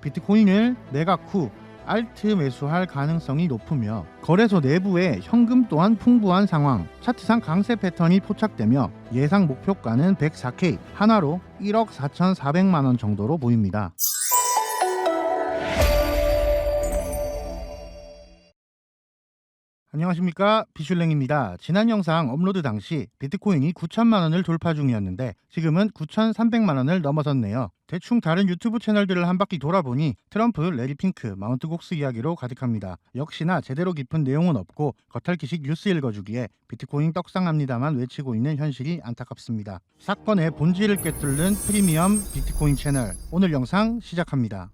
비트코인을 매각 후 알트 매수할 가능성이 높으며 거래소 내부에 현금 또한 풍부한 상황, 차트상 강세 패턴이 포착되며 예상 목표가는 104K, 하나로 1억 4,400만원 정도로 보입니다. 안녕하십니까, 비슐랭입니다. 지난 영상 업로드 당시 비트코인이 9천만원을 돌파 중이었는데 지금은 9,300만원을 넘어섰네요. 대충 다른 유튜브 채널들을 한 바퀴 돌아보니 트럼프, 레리 핑크, 마운트 곡스 이야기로 가득합니다. 역시나 제대로 깊은 내용은 없고 겉핥기식 뉴스 읽어주기에 비트코인 떡상합니다만 외치고 있는 현실이 안타깝습니다. 사건의 본질을 꿰뚫는 프리미엄 비트코인 채널, 오늘 영상 시작합니다.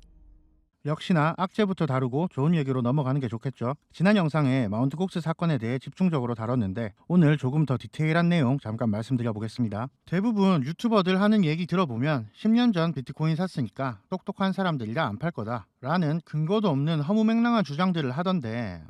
역시나 악재부터 다루고 좋은 얘기로 넘어가는 게 좋겠죠. 지난 영상에 마운트 곡스 사건에 대해 집중적으로 다뤘는데 오늘 조금 더 디테일한 내용 잠깐 말씀드려 보겠습니다. 대부분 유튜버들 하는 얘기 들어보면 10년 전 비트코인 샀으니까 똑똑한 사람들이라 안 팔 거다 라는 근거도 없는 허무맹랑한 주장들을 하던데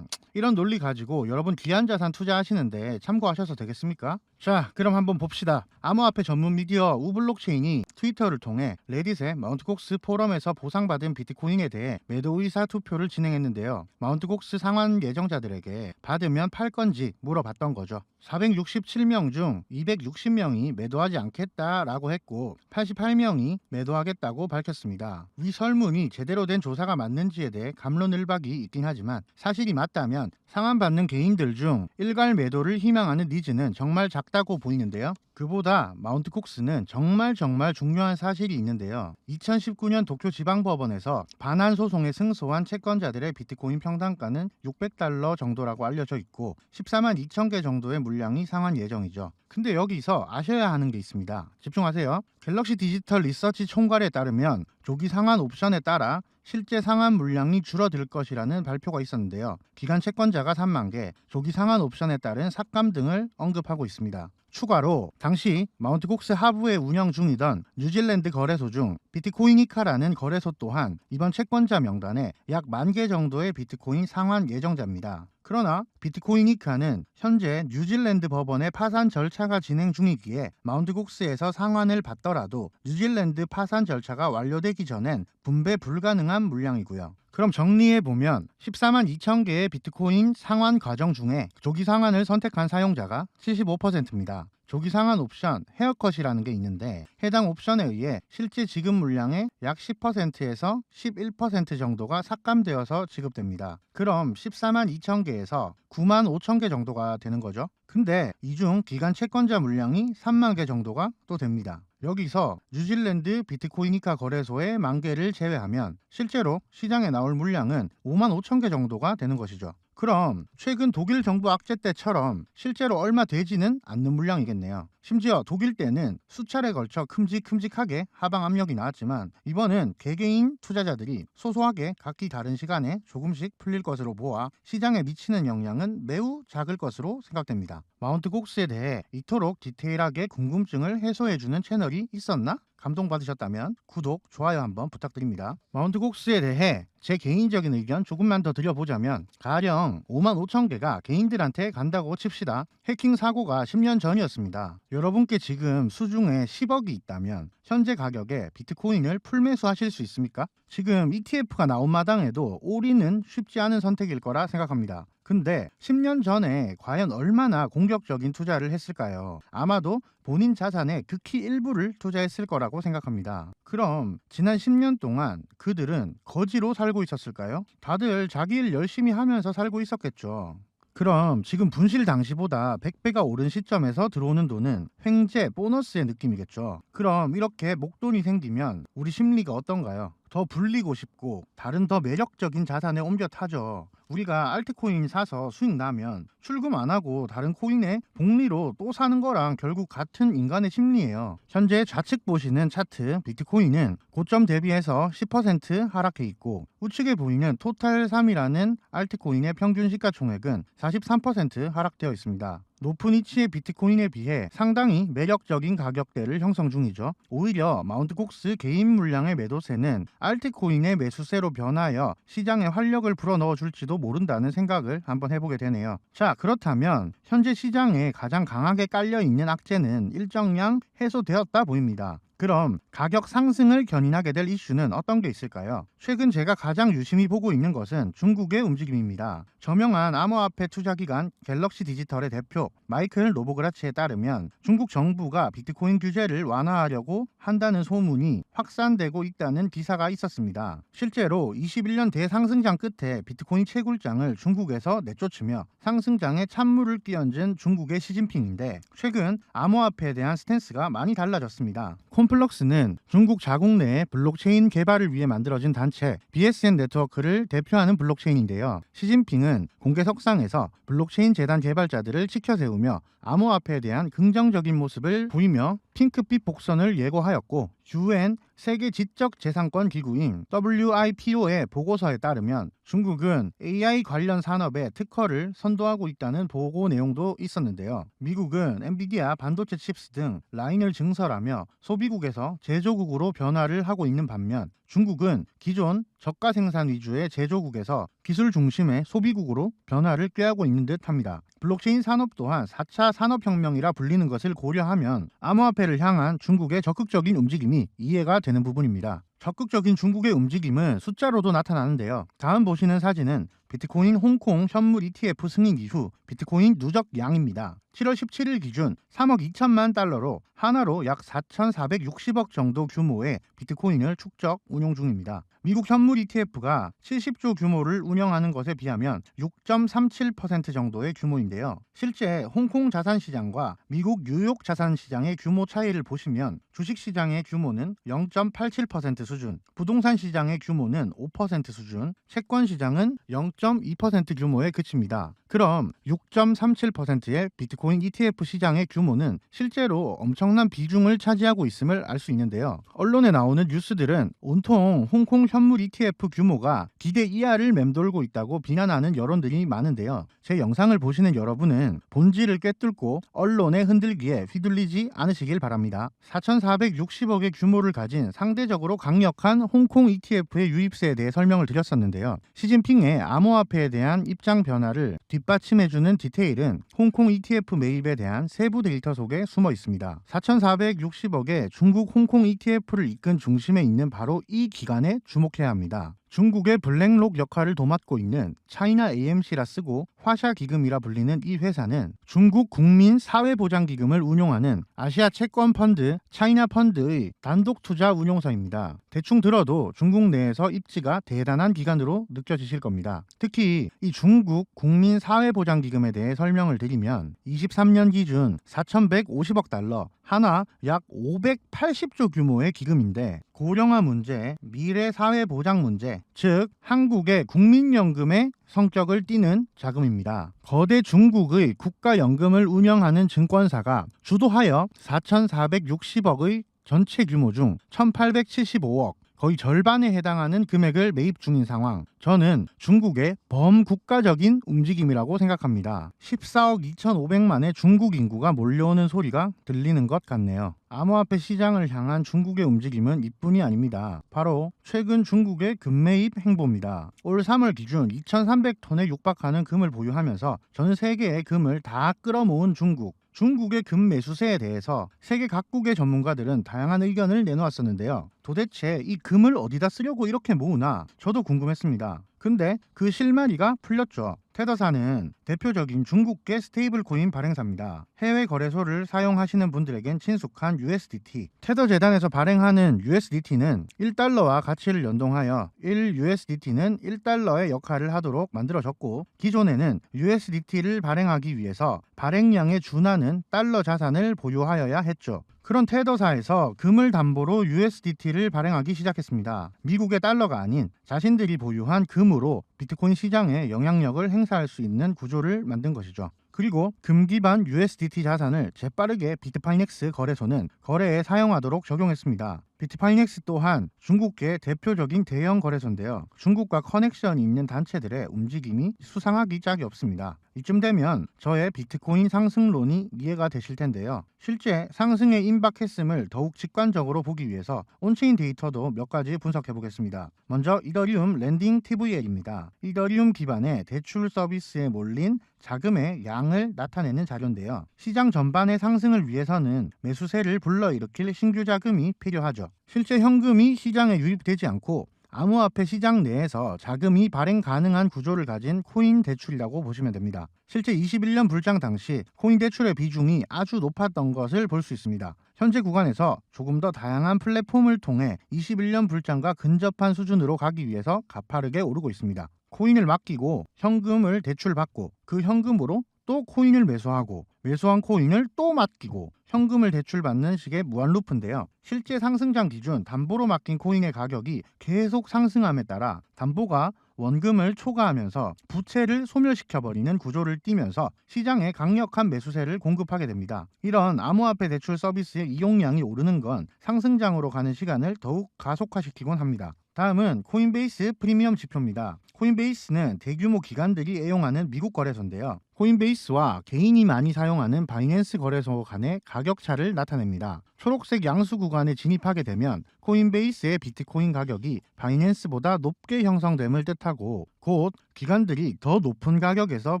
이런 논리 가지고 여러분 귀한 자산 투자하시는데 참고하셔서 되겠습니까? 자, 그럼 한번 봅시다. 암호화폐 전문 미디어 우블록체인이 트위터를 통해 레딧의 마운트 곡스 포럼에서 보상받은 비트코인에 대해 매도 의사 투표를 진행했는데요. 마운트 곡스 상환 예정자들에게 받으면 팔 건지 물어봤던 거죠. 467명 중 260명이 매도하지 않겠다라고 했고 88명이 매도하겠다고 밝혔습니다. 위 설문이 제대로 된 조사가 맞는지에 대해 갑론을박이 있긴 하지만 사실이 맞다면 상환받는 개인들 중 일괄 매도를 희망하는 니즈는 정말 작다고 보이는데요. 그보다 마운트 곡스는 정말 중요한 사실이 있는데요. 2019년 도쿄지방법원에서 반환 소송에 승소한 채권자들의 비트코인 평단가는 $600 정도라고 알려져 있고 14만 2천 개 정도의 물량이 상환 예정이죠. 근데 여기서 아셔야 하는 게 있습니다. 집중하세요. 갤럭시 디지털 리서치 총괄에 따르면 조기 상환 옵션에 따라 실제 상환 물량이 줄어들 것이라는 발표가 있었는데요. 기간 채권자가 3만 개, 조기 상환 옵션에 따른 삭감 등을 언급하고 있습니다. 추가로 당시 마운트 곡스 하부에 운영 중이던 뉴질랜드 거래소 중 비트코이니카라는 거래소 또한 이번 채권자 명단에 약 10,000개 정도의 비트코인 상환 예정자입니다. 그러나 비트코이니카는 현재 뉴질랜드 법원의 파산 절차가 진행 중이기에 마운트 곡스에서 상환을 받더라도 뉴질랜드 파산 절차가 완료되기 전엔 분배 불가능한 물량이고요. 그럼 정리해보면 14만 2천 개의 비트코인 상환 과정 중에 조기 상환을 선택한 사용자가 75%입니다. 조기 상환 옵션, 헤어컷이라는 게 있는데 해당 옵션에 의해 실제 지급 물량의 약 10%에서 11% 정도가 삭감되어서 지급됩니다. 그럼 14만 2천 개에서 9만 5천 개 정도가 되는 거죠. 근데 이 중 기간 채권자 물량이 3만 개 정도가 또 됩니다. 여기서 뉴질랜드 비트코이니카 거래소의 10,000개를 제외하면 실제로 시장에 나올 물량은 5만 5천 개 정도가 되는 것이죠. 그럼 최근 독일 정부 악재 때처럼 실제로 얼마 되지는 않는 물량이겠네요. 심지어 독일 때는 수차례 걸쳐 큼직큼직하게 하방 압력이 나왔지만 이번은 개개인 투자자들이 소소하게 각기 다른 시간에 조금씩 풀릴 것으로 보아 시장에 미치는 영향은 매우 작을 것으로 생각됩니다. 마운트 곡스에 대해 이토록 디테일하게 궁금증을 해소해주는 채널이 있었나? 감동받으셨다면 구독, 좋아요 한번 부탁드립니다. 마운트 곡스에 대해 제 개인적인 의견 조금만 더 드려보자면 가령 5만 5천 개가 개인들한테 간다고 칩시다. 해킹 사고가 10년 전이었습니다. 여러분께 지금 수중에 10억이 있다면 현재 가격에 비트코인을 풀매수하실 수 있습니까? 지금 ETF가 나온 마당에도 올인은 쉽지 않은 선택일 거라 생각합니다. 근데 10년 전에 과연 얼마나 공격적인 투자를 했을까요? 아마도 본인 자산의 극히 일부를 투자했을 거라고 생각합니다. 그럼 지난 10년 동안 그들은 거지로 살고 있었을까요? 다들 자기 일 열심히 하면서 살고 있었겠죠. 그럼 지금 분실 당시보다 100배가 오른 시점에서 들어오는 돈은 횡재, 보너스의 느낌이겠죠. 그럼 이렇게 목돈이 생기면 우리 심리가 어떤가요? 더 불리고 싶고 다른 더 매력적인 자산에 옮겨 타죠. 우리가 알트코인 사서 수익 나면 출금 안 하고 다른 코인에 복리로 또 사는 거랑 결국 같은 인간의 심리예요. 현재 좌측 보시는 차트 비트코인은 고점 대비해서 10% 하락해 있고 우측에 보이는 토탈3이라는 알트코인의 평균 시가총액은 43% 하락되어 있습니다. 높은 위치의 비트코인에 비해 상당히 매력적인 가격대를 형성 중이죠. 오히려 마운트 곡스 개인 물량의 매도세는 알트코인의 매수세로 변하여 시장에 활력을 불어넣어 줄지도 모른다는 생각을 한번 해보게 되네요. 자, 그렇다면 현재 시장에 가장 강하게 깔려있는 악재는 일정량 해소되었다 보입니다. 그럼 가격 상승을 견인하게 될 이슈는 어떤 게 있을까요? 최근 제가 가장 유심히 보고 있는 것은 중국의 움직임입니다. 저명한 암호화폐 투자기관 갤럭시 디지털의 대표 마이클 노보그라치에 따르면 중국 정부가 비트코인 규제를 완화하려고 한다는 소문이 확산되고 있다는 기사가 있었습니다. 실제로 21년 대상승장 끝에 비트코인 채굴장을 중국에서 내쫓으며 상승장에 찬물을 끼얹은 중국의 시진핑인데 최근 암호화폐에 대한 스탠스가 많이 달라졌습니다. 콤플럭스는 중국 자국 내의 블록체인 개발을 위해 만들어진 단체 BSN 네트워크를 대표하는 블록체인인데요. 시진핑은 공개석상에서 블록체인 재단 개발자들을 치켜세우며 암호화폐에 대한 긍정적인 모습을 보이며 핑크빛 복선을 예고하였고 UN 세계 지적재산권 기구인 WIPO의 보고서에 따르면 중국은 AI 관련 산업에 특허를 선도하고 있다는 보고 내용도 있었는데요. 미국은 엔비디아 반도체 칩스 등 라인을 증설하며 소비국에서 제조국으로 변화를 하고 있는 반면 중국은 기존 저가 생산 위주의 제조국에서 기술 중심의 소비국으로 변화를 꾀하고 있는 듯합니다. 블록체인 산업 또한 4차 산업혁명이라 불리는 것을 고려하면 암호화폐를 향한 중국의 적극적인 움직임이 이해가 되는 부분입니다. 적극적인 중국의 움직임은 숫자로도 나타나는데요. 다음 보시는 사진은 비트코인 홍콩 현물 ETF 승인 이후 비트코인 누적량입니다. 7월 17일 기준 3억 2천만 달러로 하나로 약 4,460억 정도 규모의 비트코인을 축적 운용 중입니다. 미국 현물 ETF가 70조 규모를 운영하는 것에 비하면 6.37% 정도의 규모인데요. 실제 홍콩 자산시장과 미국 뉴욕 자산시장의 규모 차이를 보시면 주식시장의 규모는 0.87% 수준, 부동산 시장의 규모는 5% 수준, 채권시장은 0.2% 규모에 그칩니다. 그럼 6.37%의 비트코인 ETF 시장의 규모는 실제로 엄청난 비중을 차지하고 있음을 알 수 있는데요. 언론에 나오는 뉴스들은 온통 홍콩 현물 ETF 규모가 기대 이하를 맴돌고 있다고 비난하는 여론들이 많은데요. 제 영상을 보시는 여러분은 본질을 꿰뚫고 언론의 흔들기에 휘둘리지 않으시길 바랍니다. 4,460억의 규모를 가진 상대적으로 강력한 홍콩 ETF의 유입세에 대해 설명을 드렸었는데요. 시진핑의 암호화폐에 대한 입장 변화를 뒷받침해주는 디테일은 홍콩 ETF 매입에 대한 세부 데이터 속에 숨어 있습니다. 4,460억의 중국 홍콩 ETF를 이끈 중심에 있는 바로 이 기관에 주목해야 합니다. 중국의 블랙록 역할을 도맡고 있는 차이나 AMC라 쓰고 화샤 기금이라 불리는 이 회사는 중국 국민 사회보장기금을 운용하는 아시아 채권 펀드 차이나 펀드의 단독 투자 운용사입니다. 대충 들어도 중국 내에서 입지가 대단한 기관으로 느껴지실 겁니다. 특히 이 중국 국민 사회보장기금에 대해 설명을 드리면 23년 기준 4,150억 달러, 하나 약 580조 규모의 기금인데 고령화 문제, 미래 사회 보장 문제, 즉 한국의 국민연금의 성격을 띠는 자금입니다. 거대 중국의 국가연금을 운영하는 증권사가 주도하여 4,460억의 전체 규모 중 1,875억, 거의 절반에 해당하는 금액을 매입 중인 상황. 저는 중국의 범국가적인 움직임이라고 생각합니다. 14억 2,500만의 중국 인구가 몰려오는 소리가 들리는 것 같네요. 암호화폐 시장을 향한 중국의 움직임은 이뿐이 아닙니다. 바로 최근 중국의 금매입 행보입니다. 올 3월 기준 2,300톤에 육박하는 금을 보유하면서 전 세계의 금을 다 끌어모은 중국. 중국의 금 매수세에 대해서 세계 각국의 전문가들은 다양한 의견을 내놓았었는데요. 도대체 이 금을 어디다 쓰려고 이렇게 모으나 저도 궁금했습니다. 근데 그 실마리가 풀렸죠. 테더사는 대표적인 중국계 스테이블 코인 발행사입니다. 해외 거래소를 사용하시는 분들에겐 친숙한 USDT. 테더 재단에서 발행하는 USDT는 1달러와 가치를 연동하여 1USDT는 1달러의 역할을 하도록 만들어졌고 기존에는 USDT를 발행하기 위해서 발행량에 준하는 달러 자산을 보유하여야 했죠. 그런 테더사에서 금을 담보로 USDT를 발행하기 시작했습니다. 미국의 달러가 아닌 자신들이 보유한 금으로 비트코인 시장에 영향력을 행사할 수 있는 구조를 만든 것이죠. 그리고 금 기반 USDT 자산을 재빠르게 비트파이넥스 거래소는 거래에 사용하도록 적용했습니다. 비트파이넥스 또한 중국계 대표적인 대형 거래소인데요. 중국과 커넥션이 있는 단체들의 움직임이 수상하기 짝이 없습니다. 이쯤 되면 저의 비트코인 상승론이 이해가 되실 텐데요. 실제 상승에 임박했음을 더욱 직관적으로 보기 위해서 온체인 데이터도 몇 가지 분석해 보겠습니다. 먼저 이더리움 랜딩 TVL입니다. 이더리움 기반의 대출 서비스에 몰린 자금의 양을 나타내는 자료인데요. 시장 전반의 상승을 위해서는 매수세를 불러일으킬 신규 자금이 필요하죠. 실제 현금이 시장에 유입되지 않고 암호화폐 시장 내에서 자금이 발행 가능한 구조를 가진 코인 대출이라고 보시면 됩니다. 실제 21년 불장 당시 코인 대출의 비중이 아주 높았던 것을 볼 수 있습니다. 현재 구간에서 조금 더 다양한 플랫폼을 통해 21년 불장과 근접한 수준으로 가기 위해서 가파르게 오르고 있습니다. 코인을 맡기고 현금을 대출받고 그 현금으로 또 코인을 매수하고 매수한 코인을 또 맡기고 현금을 대출받는 식의 무한루프인데요. 실제 상승장 기준 담보로 맡긴 코인의 가격이 계속 상승함에 따라 담보가 원금을 초과하면서 부채를 소멸시켜버리는 구조를 띠면서 시장에 강력한 매수세를 공급하게 됩니다. 이런 암호화폐 대출 서비스의 이용량이 오르는 건 상승장으로 가는 시간을 더욱 가속화시키곤 합니다. 다음은 코인베이스 프리미엄 지표입니다. 코인베이스는 대규모 기관들이 애용하는 미국 거래소인데요. 코인베이스와 개인이 많이 사용하는 바이낸스 거래소 간의 가격차를 나타냅니다. 초록색 양수 구간에 진입하게 되면 코인베이스의 비트코인 가격이 바이낸스보다 높게 형성됨을 뜻하고 곧 기관들이 더 높은 가격에서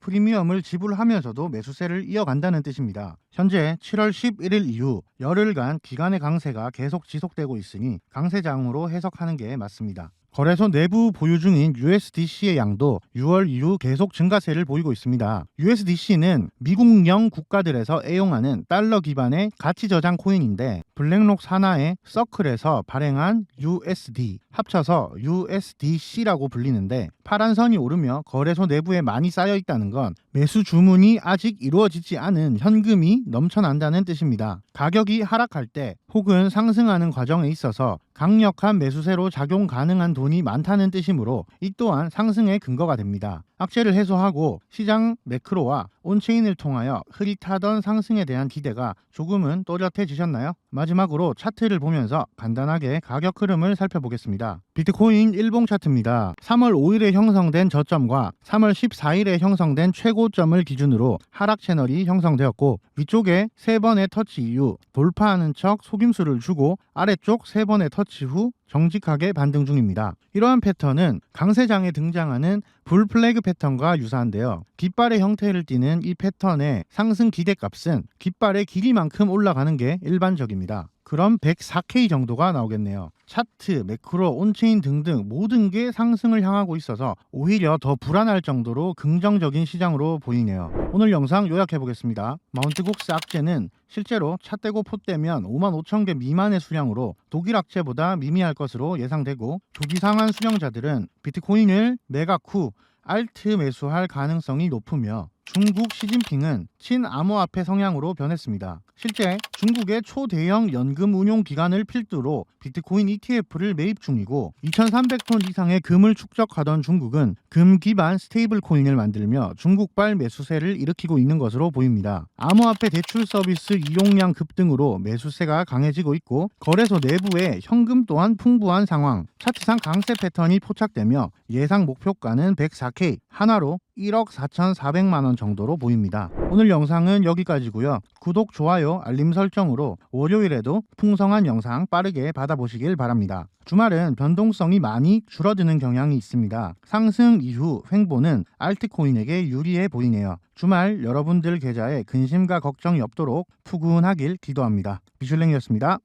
프리미엄을 지불하면서도 매수세를 이어간다는 뜻입니다. 현재 7월 11일 이후 열흘간 기관의 강세가 계속 지속되고 있으니 강세장으로 해석하는 게 맞습니다. 거래소 내부 보유 중인 USDC의 양도 6월 이후 계속 증가세를 보이고 있습니다. USDC는 미국령 국가들에서 애용하는 달러 기반의 가치 저장 코인인데 블랙록 산하의 서클에서 발행한 USD 합쳐서 USDC라고 불리는데 파란 선이 오르며 거래소 내부에 많이 쌓여 있다는 건 매수 주문이 아직 이루어지지 않은 현금이 넘쳐난다는 뜻입니다. 가격이 하락할 때 혹은 상승하는 과정에 있어서 강력한 매수세로 작용 가능한 돈이 많다는 뜻이므로 이 또한 상승의 근거가 됩니다. 악재를 해소하고 시장 매크로와 온체인을 통하여 흐릿하던 상승에 대한 기대가 조금은 또렷해지셨나요? 마지막으로 차트를 보면서 간단하게 가격 흐름을 살펴보겠습니다. 비트코인 일봉 차트입니다. 3월 5일에 형성된 저점과 3월 14일에 형성된 최고점을 기준으로 하락 채널이 형성되었고 위쪽에 3번의 터치 이후 돌파하는 척 속임수를 주고 아래쪽 3번의 터치 후 정직하게 반등 중입니다. 이러한 패턴은 강세장에 등장하는 불 플래그 패턴과 유사한데요. 깃발의 형태를 띠는 이 패턴의 상승 기대값은 깃발의 길이만큼 올라가는 게 일반적입니다. 그럼 104K 정도가 나오겠네요. 차트, 매크로, 온체인 등등 모든 게 상승을 향하고 있어서 오히려 더 불안할 정도로 긍정적인 시장으로 보이네요. 오늘 영상 요약해보겠습니다. 마운트곡스 악재는 실제로 차떼고 포떼면 55,000개 미만의 수량으로 독일 악재보다 미미할 것으로 예상되고 조기 상한 수령자들은 비트코인을 매각 후 알트 매수할 가능성이 높으며 중국 시진핑은 친암호화폐 성향으로 변했습니다. 실제 중국의 초대형 연금 운용 기관을 필두로 비트코인 ETF를 매입 중이고 2,300톤 이상의 금을 축적하던 중국은 금 기반 스테이블 코인을 만들며 중국발 매수세를 일으키고 있는 것으로 보입니다. 암호화폐 대출 서비스 이용량 급등으로 매수세가 강해지고 있고 거래소 내부에 현금 또한 풍부한 상황, 차트상 강세 패턴이 포착되며 예상 목표가는 104K, 하나로 1억 4,400만 원 정도로 보입니다. 오늘 영상은 여기까지고요. 구독, 좋아요, 알림 설정으로 월요일에도 풍성한 영상 빠르게 받아보시길 바랍니다. 주말은 변동성이 많이 줄어드는 경향이 있습니다. 상승 이후 횡보는 알트코인에게 유리해 보이네요. 주말 여러분들 계좌에 근심과 걱정이 없도록 푸근하길 기도합니다. 비슐랭이었습니다.